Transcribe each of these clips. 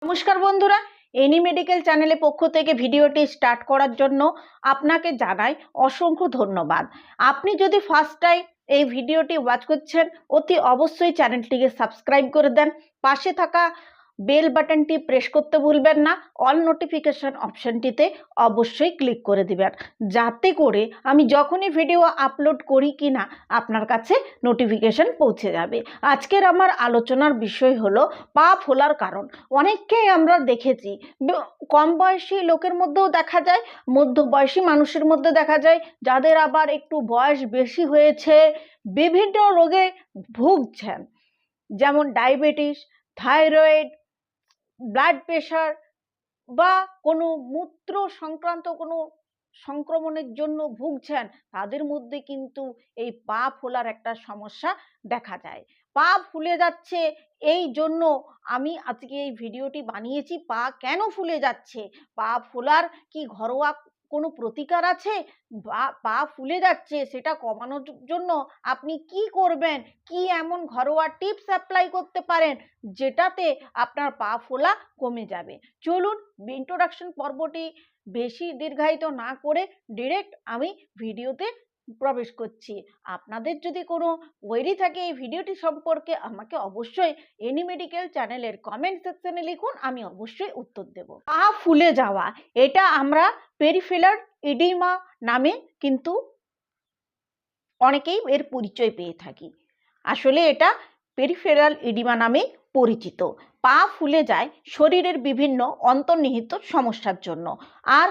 নমস্কার বন্ধুরা, any medical চ্যানেলের পক্ষ থেকে ভিডিওটি স্টার্ট করার জন্য আপনাকে জানাই অসংখ্য ধন্যবাদ। আপনি যদি ফার্স্ট টাইম এই ভিডিওটি ওয়াচ করছেন, অতি অবশ্যই চ্যানেলটিকে সাবস্ক্রাইব করে দেন। পাশে থাকা বেল বাটনটি প্রেস করতে ভুলবেন না। অল নোটিফিকেশন অপশনটিতে অবশ্যই ক্লিক করে দিবেন, যাতে করে আমি যখনই ভিডিও আপলোড করি কিনা আপনার কাছে নোটিফিকেশন পৌঁছে যাবে। আজকের আমার আলোচনার বিষয় হলো পা ফোলার কারণ। অনেককেই আমরা দেখেছি, কম বয়সী লোকের মধ্যেও দেখা যায়, মধ্যবয়সী মানুষের মধ্যে দেখা যায়, যাদের আবার একটু বয়স বেশি হয়েছে, বিভিন্ন রোগে ভুগছেন, যেমন ডায়াবেটিস, থাইরয়েড, ব্লাড প্রেশার বা কোনো মূত্র সংক্রান্ত কোনো সংক্রমণের জন্য ভুগছেন, তাদের মধ্যে কিন্তু এই পা ফোলার একটা সমস্যা দেখা যায়। পা ফুলে যাচ্ছে, এই জন্য আমি আজকে এই ভিডিওটি বানিয়েছি। পা কেন ফুলে যাচ্ছে, পা ফোলার কি ঘরোয়া কোনো প্রতিকার আছে, পা ফুলে যাচ্ছে সেটা কমানোর জন্য আপনি কি করবেন, কি এমন ঘরোয়া টিপস অ্যাপ্লাই করতে পারেন যেটাতে আপনার পা ফোলা কমে যাবে। চলুন ইন্ট্রোডাকশন পর্বটি বেশি দীর্ঘায়িত না করে ডিরেক্ট আমি ভিডিওতে প্রবেশ করছি। আপনাদের যদি কোনো কোয়েরি থাকে এই ভিডিওটি সম্পর্কে, আমাকে অবশ্যই এনি মেডিকেল চ্যানেলের কমেন্ট সেকশনে লিখুন, আমি অবশ্যই উত্তর দেব। পা ফুলে যাওয়া, এটা আমরা পেরিফেরাল ইডিমা নামে কিন্তু অনেকেই এর পরিচয় পেয়ে থাকি। আসলে এটা পেরিফেরাল ইডিমা নামে পরিচিত। পা ফুলে যায় শরীরের বিভিন্ন অন্তর্নিহিত সমস্যার জন্য। আর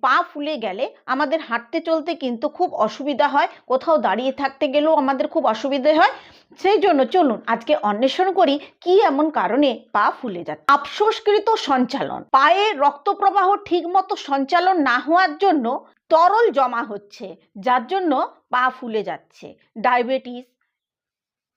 পা ফুলে গেলে আমাদের হাঁটতে চলতে কিন্তু খুব অসুবিধা হয়, কোথাও দাঁড়িয়ে থাকতে গেলেও আমাদের খুব অসুবিধে হয়। সেই জন্য চলুন আজকে অন্বেষণ করি কি এমন কারণে পা ফুলে যায়। আফসোসকৃত সঞ্চালন, পায়ে রক্ত প্রবাহ ঠিক মতো সঞ্চালন না হওয়ার জন্য তরল জমা হচ্ছে, যার জন্য পা ফুলে যাচ্ছে। ডায়াবেটিস,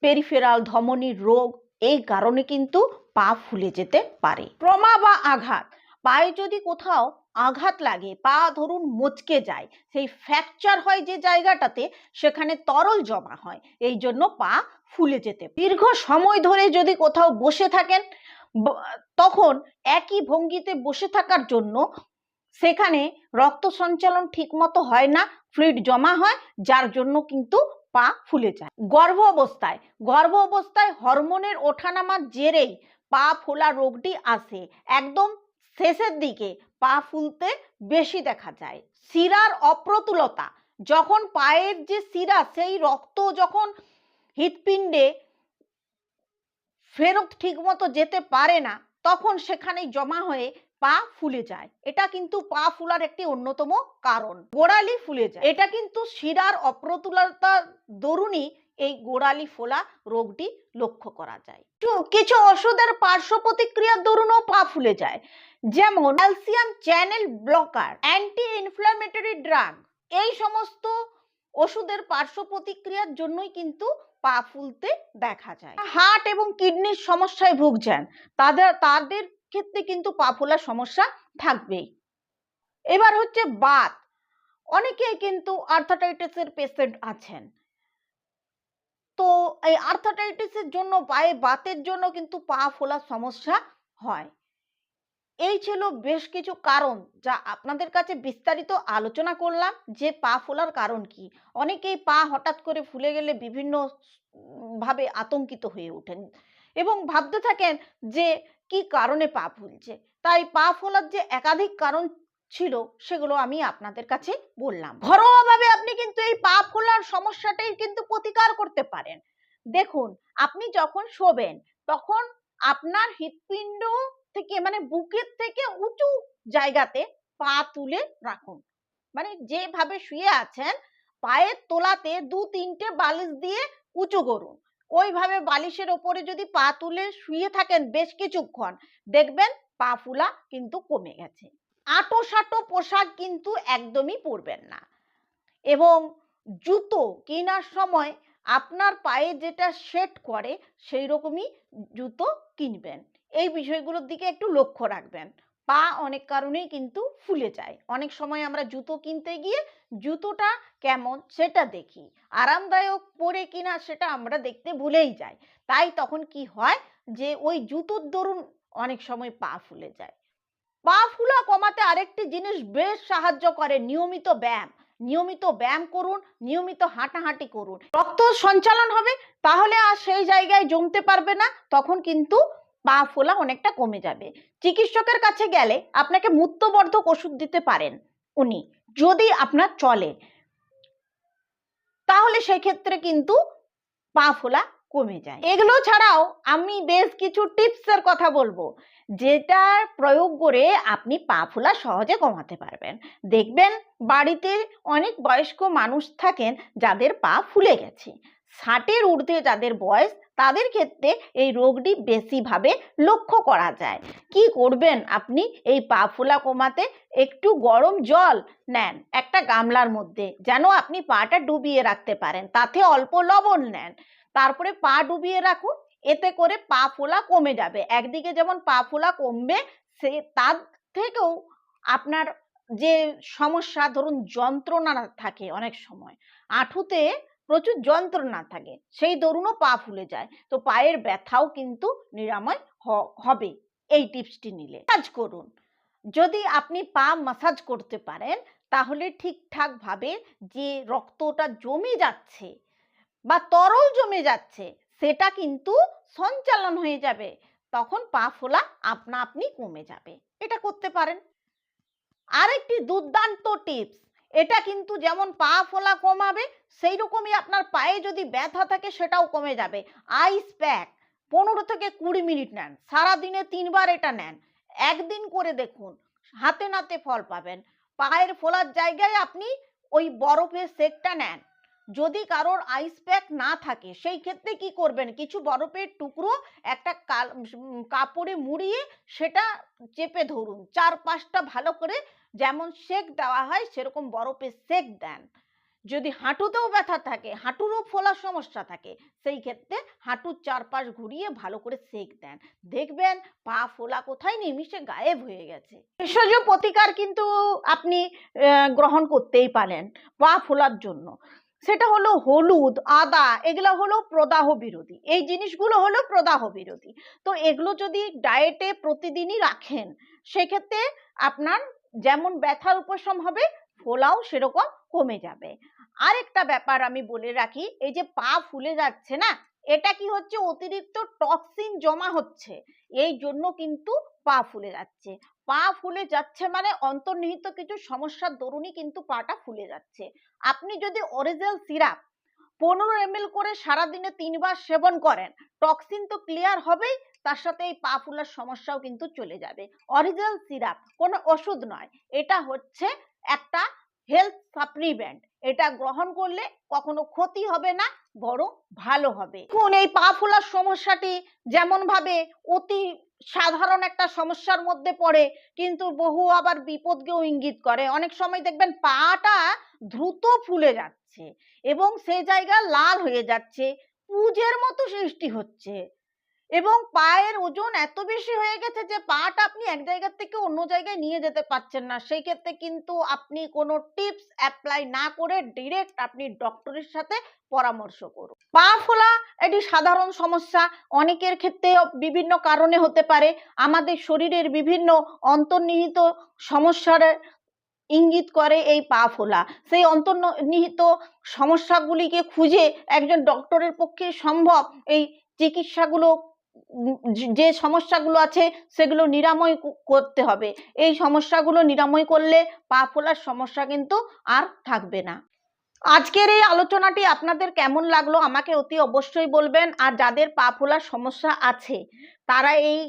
পেরিফেরাল ধমনির রোগ, এই কারণে কিন্তু পা ফুলে যেতে পারে। ট্রমা বা আঘাত, পায়ে যদি কোথাও আঘাত লাগে, পা ধরুন মচকে যায়, সেই ফ্র্যাকচার হয় যে জায়গাটাতে, সেখানে তরল জমা হয়, এই জন্য পা ফুলে যেতে। দীর্ঘ সময় ধরে যদি কোথাও বসে থাকেন, তখন একই ভঙ্গিতে বসে থাকার জন্য সেখানে রক্ত সঞ্চালন ঠিক মতো হয় না, ফ্লুইড জমা হয়, যার জন্য কিন্তু পা ফুলে যায়। গর্ভ অবস্থায় হরমোনের ওঠানামার জেরেই পা ফোলা রোগটি আসে। একদম শেষের দিকে পা ফুলতে বেশি দেখা যায়। শিরার অপ্রতুলতা, যখন পায়ের যে শিরা, সেই রক্ত যখন হৃৎপিণ্ডে ফেরত ঠিক মতো যেতে পারে না, তখন সেখানে জমা হয়ে পা ফুলে যায়। এটা কিন্তু পা ফুলার একটি অন্যতম কারণ। গোড়ালি ফুলে যায়, এটা কিন্তু শিরার অপ্রতুলতার দরুনই এই গোড়ালি ফোলা রোগটি লক্ষ্য করা যায়। কিছু ওষুধের পার্শ্ব প্রতিক্রিয়ার দরুনও পা ফুলে যায়, যেমন calcium channel blocker, anti inflammatory drug, এই সমস্ত ওষুধের পার্শ্ব প্রতিক্রিয়ার জন্যই কিন্তু পা ফুলতে দেখা যায়। হার্ট এবং কিডনির সমস্যায় ভুগছেন, তাদের ক্ষেত্রে কিন্তু পা ফোলার সমস্যা থাকবেই। এবার হচ্ছে বাত, অনেকেই কিন্তু আর্থারাইটিসের পেশেন্ট আছেন, তো এই আর্থারাইটিসের জন্য, পায়ে বাতের জন্য কিন্তু পা ফোলার সমস্যা হয়। এই ছিল বেশ কিছু কারণ যা আপনাদের কাছে বিস্তারিত আলোচনা করলাম যে পা ফোলার কারণ কি। অনেকেই পা হঠাৎ করে ফুলে গেলে বিভিন্ন ভাবে আতঙ্কিত হয়ে ওঠেন এবং ভাবতে থাকেন যে কি কারণে পা ফুলছে। তাই পা ফোলার যে একাধিক কারণ ছিল, সেগুলো আমি আপনাদের কাছে বললাম। ঘরোয়াভাবে আপনি কিন্তু এই পা ফোলার সমস্যাটাই কিন্তু প্রতিকার করতে পারেন। দেখুন, আপনি যখন শোবেন তখন আপনার হৃৎপিণ্ড থেকে, মানে বুকের থেকে উঁচু জায়গাতে পা তুলে রাখুন। মানে যেভাবে শুয়ে আছেন, পায়ের তোলাতে 2-3টে বালিশ দিয়ে উঁচু করুন। ওইভাবে বালিশের ওপরে যদি পা তুলে শুয়ে থাকেন বেশ কিছুক্ষণ, দেখবেন পা ফুলা কিন্তু কমে গেছে। আঁটো সাঁটো পোশাক কিন্তু একদমই পরবেন না, এবং জুতো কেনার সময় আপনার পায়ে যেটা সেট করে সেই রকমই জুতো কিনবেন। এই বিষয়গুলোর দিকে একটু লক্ষ্য রাখবেন। পা অনেক কারণেই কিন্তু ফুলে যায়। অনেক সময় আমরা জুতো কিনতে গিয়ে জুতোটা কেমন সেটা দেখি, আরামদায়ক পরে কিনা সেটা আমরা দেখতে ভুলেই যাই। তাই তখন কি হয় যে ওই জুতোর দরুন অনেক সময় পা ফুলে যায়। পা ফুলা কমাতে আরেকটি জিনিস বেশ সাহায্য করে, নিয়মিত ব্যায়াম। নিয়মিত ব্যায়াম করুন, নিয়মিত হাঁটাহাঁটি করুন, রক্ত সঞ্চালন হবে, তাহলে আর সেই জায়গায় জমতে পারবে না, তখন কিন্তু পা ফোলা অনেকটা কমে যাবে। চিকিৎসকের কাছে গেলে আপনাকে মূত্রবর্ধক ওষুধ দিতে পারেন উনি, যদি আপনার চলে, তাহলে সেই ক্ষেত্রে কিন্তু পা ফোলা কমে যায়। এগুলো ছাড়াও আমি বেশ কিছু টিপসের কথা বলবো, যেটার প্রয়োগ করে আপনি পা ফোলা সহজে কমাতে পারবেন। দেখবেন বাড়িতে অনেক বয়স্ক মানুষ থাকেন যাদের পা ফুলে গেছে, 60-এর ঊর্ধ্বে যাদের বয়স, তাদের ক্ষেত্রে এই রোগটি বেশিভাবে লক্ষ্য করা যায়। কি করবেন আপনি এই পা ফোলা কমাতে? একটু গরম জল নেন একটা গামলার মধ্যে, যেন আপনি পাটা ডুবিয়ে রাখতে পারেন, তাতে অল্প লবণ নেন, তারপরে পা ডুবিয়ে রাখুন, এতে করে পা ফোলা কমে যাবে। একদিকে যেমন পা ফোলা কমবে, সে তার থেকেও আপনার যে সমস্যা, ধরুন যন্ত্রণা থাকে, অনেক সময় হাঁটুতে প্রচুর যন্ত্রণা থাকে, সেই দরুনও পা ফুলে যায়, তো পায়ের ব্যথাও কিন্তু নিরাময় হবে এই টিপসটি নিলে। মাসাজ করুন, যদি আপনি পা মাসাজ করতে পারেন, তাহলে ঠিকঠাক ভাবে যে রক্তটা জমে যাচ্ছে বা তরল জমে যাচ্ছে, সেটা কিন্তু সঞ্চালন হয়ে যাবে, তখন পা ফোলা আপনা আপনি কমে যাবে। এটা করতে পারেন। আরেকটি দুর্দান্ত টিপস, এটা কিন্তু যেমন পা ফোলা কমাবে, সেই রকমই আপনার পায়ে যদি ব্যথা থাকে সেটাও কমে যাবে। আইস প্যাক 15 থেকে 20 মিনিট নেন, সারাদিনে 3 বার এটা নেন, একদিন করে দেখুন, হাতে নাতে ফল পাবেন। পায়ের ফোলার জায়গায় আপনি ওই বরফের সেকটা নেন। যদি কারোর আইস প্যাক না থাকে, সেই ক্ষেত্রে কি করবেন, কিছু বরফের টুকরো একটা কাপড়ে মুড়িয়ে সেটা চেপে ধরুন, 4-5টা ভালো করে, যেমন সেক দেওয়া হয় সেরকম বরফের সেক দেন। যদি হাঁটুতেও ব্যথা থাকে, হাঁটুরও ফোলার সমস্যা থাকে, সেই ক্ষেত্রে হাঁটুর চারপাশ ঘুরিয়ে ভালো করে সেক দেন, দেখবেন পা ফোলা কোথায় নিমিষে গায়েব হয়ে গেছে। ভেষজ প্রতিকার কিন্তু আপনি গ্রহণ করতেই পারেন পা ফোলার জন্য, সেটা হলো হলুদ, আদা, এগুলো হলো প্রদাহ বিরোধী, এই জিনিসগুলো হলো প্রদাহ বিরোধী। তো এগুলো যদি ডায়েটে প্রতিদিনই রাখেন, সেক্ষেত্রে আপনার যেমন ব্যথার উপশম হবে, ফোলাও সেরকম কমে যাবে। আরেকটা ব্যাপার আমি বলে রাখি, এই যে পা ফুলে যাচ্ছে না, এটা কি হচ্ছে, অতিরিক্ত টক্সিন জমা হচ্ছে, এই জন্য কিন্তু পা ফুলে যাচ্ছে। পা ফুলে যাচ্ছে মানে অন্তর্নিহিত কিছু সমস্যার দরুনই কিন্তু পাটা ফুলে যাচ্ছে। আপনি যদি অরিজিনাল সিরাপ 15 ml করে সারাদিনে 3 বার সেবন করেন, টক্সিন তো ক্লিয়ার হবেই, তার সাথে এই পা ফুলার সমস্যাও কিন্তু চলে যাবে। অরিজিনাল সিরাপ, কোনো ওষুধ নয়, এটা হচ্ছে একটা হেলথ সাপ্লিমেন্ট, এটা গ্রহণ করলে কখনো ক্ষতি হবে না, বরং ভালো হবে। এখন এই পা ফোলার সমস্যাটি যেমন ভাবে অতি সাধারণ একটা সমস্যার মধ্যে পড়ে, কিন্তু বহু আবার বিপদকেও ইঙ্গিত করে। অনেক সময় দেখবেন পাটা দ্রুত ফুলে যাচ্ছে এবং সেই জায়গা লাল হয়ে যাচ্ছে, পুজের মতো সৃষ্টি হচ্ছে, এবং পায়ের ওজন এত বেশি হয়ে গেছে যে পাটা আপনি এক জায়গা থেকে অন্য জায়গায় নিয়ে যেতে পারছেন না। সেই ক্ষেত্রে কিন্তু আপনি কোনো টিপস অ্যাপ্লাই না করে ডিরেক্ট আপনি ডক্টরের সাথে পরামর্শ করুন। পা ফোলা এটি সাধারণ সমস্যা, অনেকের ক্ষেত্রে বিভিন্ন কারণে হতে পারে। আমাদের শরীরের বিভিন্ন অন্তর্নিহিত সমস্যার ইঙ্গিত করে এই পা ফোলা, সেই অন্তর্নিহিত সমস্যাগুলিকে খুঁজে একজন ডক্টরের পক্ষে সম্ভব এই চিকিৎসাগুলো, যে সমস্যাগুলো আছে সেগুলো নিরাময় করতে হবে। এই সমস্যাগুলো নিরাময় করলে পা ফোলার সমস্যা কিন্তু আর থাকবে না। আজকের এই আলোচনাটি আপনাদের কেমন লাগলো আমাকে অতি অবশ্যই বলবেন, আর যাদের পা ফোলার সমস্যা আছে তারা এই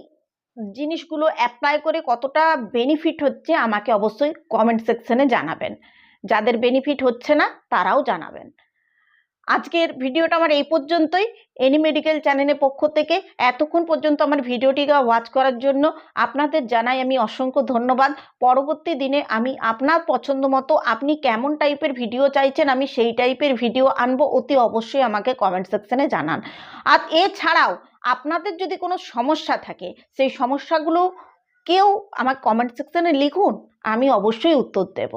জিনিসগুলো অ্যাপ্লাই করে কতটা বেনিফিট হচ্ছে আমাকে অবশ্যই কমেন্ট সেকশনে জানাবেন। যাদের বেনিফিট হচ্ছে না তারাও জানাবেন। আজকের ভিডিওটা আমার এই পর্যন্তই। এনি মেডিকেল চ্যানেলের পক্ষ থেকে এতক্ষণ পর্যন্ত আমার ভিডিওটিকে ওয়াচ করার জন্য আপনাদের জানাই আমি অসংখ্য ধন্যবাদ। পরবর্তী দিনে আমি আপনার পছন্দ মতো আপনি কেমন টাইপের ভিডিও চাইছেন, আমি সেই টাইপের ভিডিও আনবো, অতি অবশ্যই আমাকে কমেন্ট সেকশনে জানান। আর এছাড়াও আপনাদের যদি কোনো সমস্যা থাকে, সেই সমস্যাগুলো কেউ আমার কমেন্ট সেকশনে লিখুন, আমি অবশ্যই উত্তর দেব।